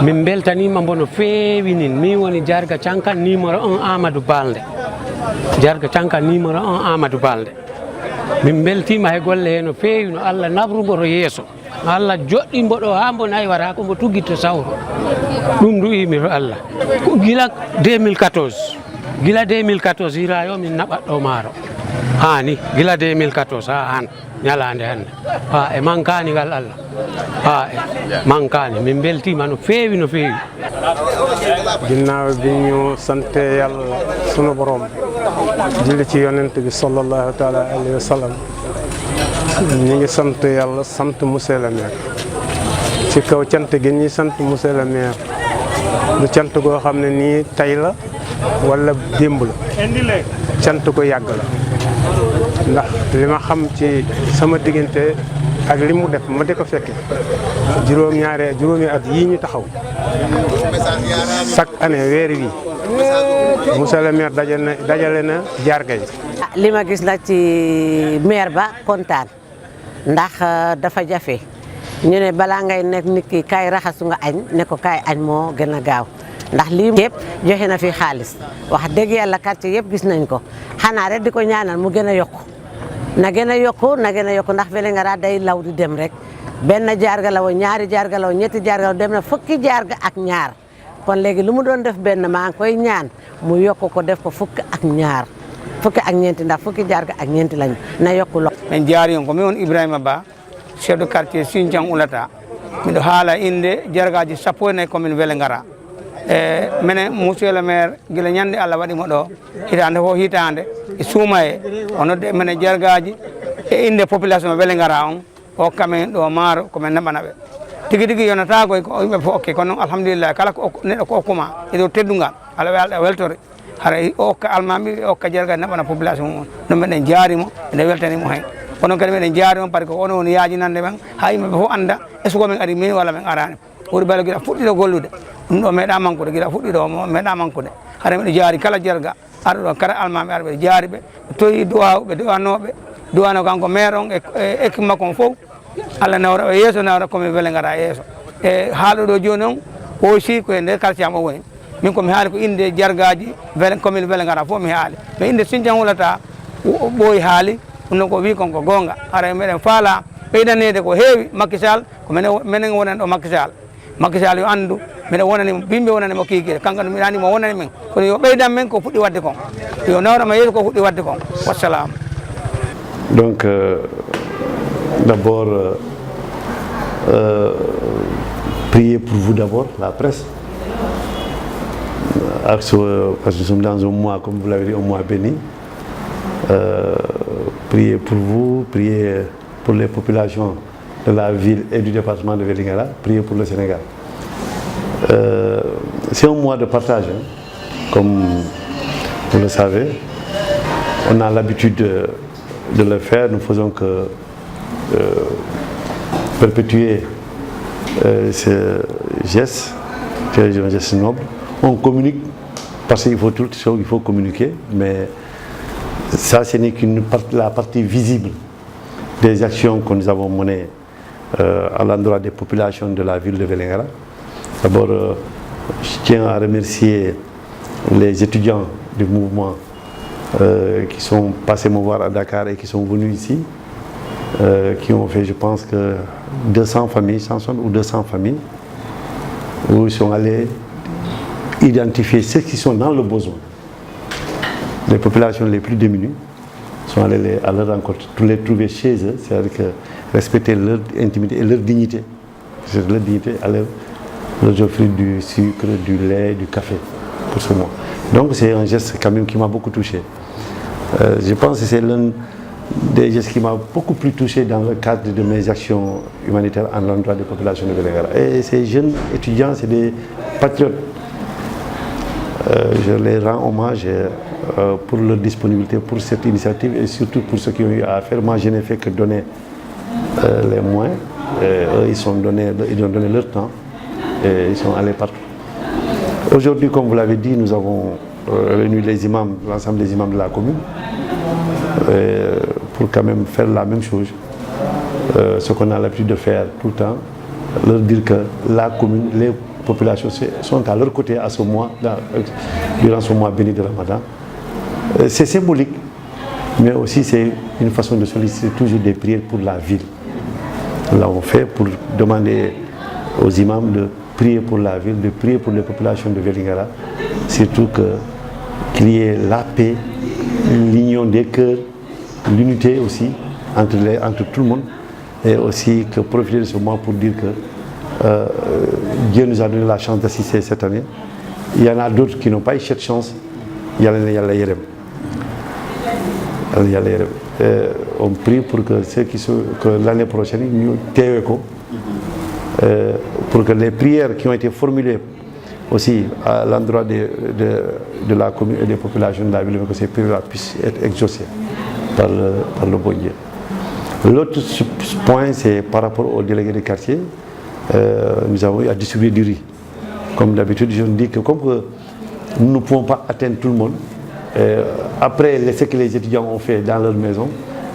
min beltanima mbono feewi nin min woni Jarga Thianka numéro 1 Amadou Balde Jarga Thianka numéro 1 Amadou Balde min beltima he golle he no feewi no Allah nabrugo to yeeso Allah joɗɗimbo ɗo ha mbo nayi wara ko mbo tuggitto sawro ɗum du'imi to Allah gila 2014 hirayo min naɓatɗo maaro hani gila 2014 ha han ñalande hande ha e mankanigal Allah ha e mankani min beltima no feewi no feewi ginnaaw bi ñu sante yàlla sunu borom julli ci yonent bi sallallahu taala alayhi wa sallam ñu ngi sant yàlla sant monsieur le maire ci kaw cant gi ñuy sant monsieur le maire du cant goo xam ne nii tey la wala démb la cant ko yàgg la ndax li ma xam ci sama diggante ak li mu def ma di ko fekke juróomi at yii ñu taxaw chaque année weer wi monsieur le maire dajale na Jarga yi. li ma gis nag ci maire ba kontaan ndax dafa jafe ñu ne balaa ngay nekk nit ki kaay raxasu nga añ ne ko kaay añ moo gën a gaaw ndax lii yëpp joxe na fi xaalis wax dëgg yàlla quartier yëpp gis nañ ko xanaa rek di ko ñaanal mu gën a yokku na gën a yokku ndax Vélingara day law di dem rek benn Jarga la woon ñaari Jarga la woon ñetti Jarga la woon dem na fukki Jarga ak ñaar kon léegi lu mu doon def benn maa ngi koy ñaan mu yokku ko def ko fukki ak ñeenti ndax fukki Jarga ak ñeenti lañu na yokku lo min jaari on ko min on Ibrahima Ba chef de quartier Sinthiang Oulata miɗo haala inde jargaji 14 commune Vélingara minen monsieur le maire gila ñande Allah waɗimo ɗo hitande fof hitande e suuma o nodde minen jargaji e inde population Vélingara on o hokka men ɗo maaro komin naɓana ɓe tigui tigui yonata koy ko yimɓe fof okke kono noon alhamdulillah kala ko neɗɗo ko hokkuma e dow teddugal Allah welɗa weltore hara o hokka almami o hokka jargaji naɓana population mum ɗum meɗen jaarimo ene weltanimo hen kono kadi meɗen jaarimo par ce que ono woni yajinande men ha yimɓeɓe fof anda est ce que min ari min walla min arani ɓuri bele guiɗa fuɗɗiɗo gollude ɗum ɗo meeɗa manqude guiɗa fuɗɗiɗo meeɗa manqude hara mbiɗa jaari kala Jarga arɗo ɗo kala almami arɓe jaari ɓe toyi duwawɓe duwanoɓe duwano kanko maire on e équipe makko on fof Allah nawra o yeeso nawra komin Vélingara yeeso e haalɗo ɗo joni on aussi koye nder quartier am o woni min komi haali ko inde jargaji commune Vélingara fof mi haali mais inde Sinthiang Oulata ɓooyi haali ɗum noon ko wi konko gonga ara meɗen faala ɓeydanede ko heewi Macky Sall ko minen wonan ɗo Macky Sall yo andu mbiɗa wonanimo bimɓe wonanimo kikiɗe kanko mi animo wonani men kono yo ɓeydan men ko fuɗɗi wadde kon yo nawrama yeeso ko fuɗɗi wadde kon wassalam. Donc d'abord prier pour vous d'abord, la presse, parce que nous sommes dans un mois, comme vous l'avez dit, un mois béni. Prier pour vous, prier pour les populations de la ville et du département de Vélingara, prier pour le Sénégal. C'est un mois de partage, hein. Comme vous le savez. On a l'habitude de le faire, nous faisons que perpétuer ce geste, qui est un geste noble. On communique, parce qu'il faut il faut communiquer, mais ça ce n'est qu'une la partie visible des actions que nous avons menées à l'endroit des populations de la ville de Vélingara. D'abord, je tiens à remercier les étudiants du mouvement qui sont passés me voir à Dakar et qui sont venus ici, qui ont fait, je pense que 200 familles, 160 ou 200 familles, où ils sont allés identifier ceux qui sont dans le besoin. Les populations les plus démunies sont allées à leur rencontre, les trouver chez eux, c'est-à-dire que respecter leur intimité et leur dignité. Leur dignité, à leur offrir du sucre, du lait, du café pour ce mois. Donc c'est un geste quand même qui m'a beaucoup touché. Je pense que c'est l'un des gestes qui m'a beaucoup plus touché dans le cadre de mes actions humanitaires à l'endroit des populations de Vélingara. Et ces jeunes étudiants, c'est des patriotes. Je les rends hommage pour leur disponibilité, pour cette initiative et surtout pour ce qu'ils ont eu à faire. Moi, je n'ai fait que donner les moyens. Eux, ils ont donné leur temps et ils sont allés partout. Aujourd'hui, comme vous l'avez dit, nous avons réuni les imams, l'ensemble des imams de la commune pour quand même faire la même chose, ce qu'on a l'habitude de faire tout le temps, leur dire que la commune, les populations sont à leur côté à ce mois, durant ce mois béni de Ramadan. C'est symbolique, mais aussi c'est une façon de solliciter toujours des prières pour la ville. Là, on fait pour demander aux imams de prier pour la ville, de prier pour les populations de Vélingara, surtout qu'il y ait la paix, l'union des cœurs, l'unité aussi entre tout le monde, et aussi que profiter de ce mois pour dire que Dieu nous a donné la chance d'assister cette année. Il y en a d'autres qui n'ont pas eu cette chance. On prie pour que ceux que l'année prochaine nous téweko, pour que les prières qui ont été formulées aussi à l'endroit de la commune et des populations de la ville, que ces prières puissent être exaucées par le bon Dieu. L'autre point, c'est par rapport aux délégués de quartier. Nous avons eu à distribuer du riz. Comme d'habitude, je me dis que comme nous ne pouvons pas atteindre tout le monde, après ce que les étudiants ont fait dans leur maison,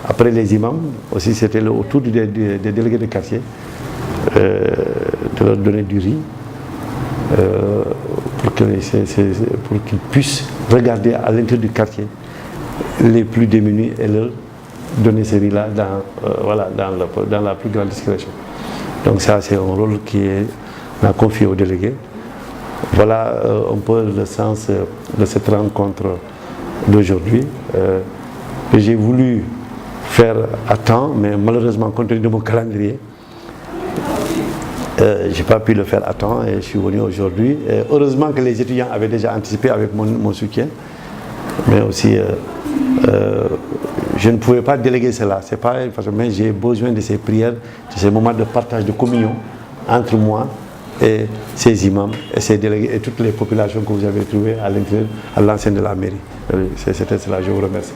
après les imams, aussi c'était autour des délégués de quartier, de leur donner du riz pour qu'ils puissent regarder à l'intérieur du quartier les plus démunis et leur donner ce riz-là dans la plus grande discrétion. Donc ça, c'est un rôle qu'on a confié aux délégués. Voilà un peu le sens de cette rencontre d'aujourd'hui. J'ai voulu faire à temps, mais malheureusement, compte tenu de mon calendrier, je n'ai pas pu le faire à temps et je suis venu aujourd'hui. Heureusement que les étudiants avaient déjà anticipé avec mon soutien, mais aussi je ne pouvais pas déléguer cela. C'est pas une façon, mais j'ai besoin de ces prières, de ces moments de partage, de communion entre moi et ces imams et ces délégués et toutes les populations que vous avez trouvées à l'intérieur, à l'enceinte de la mairie. C'était cela, je vous remercie.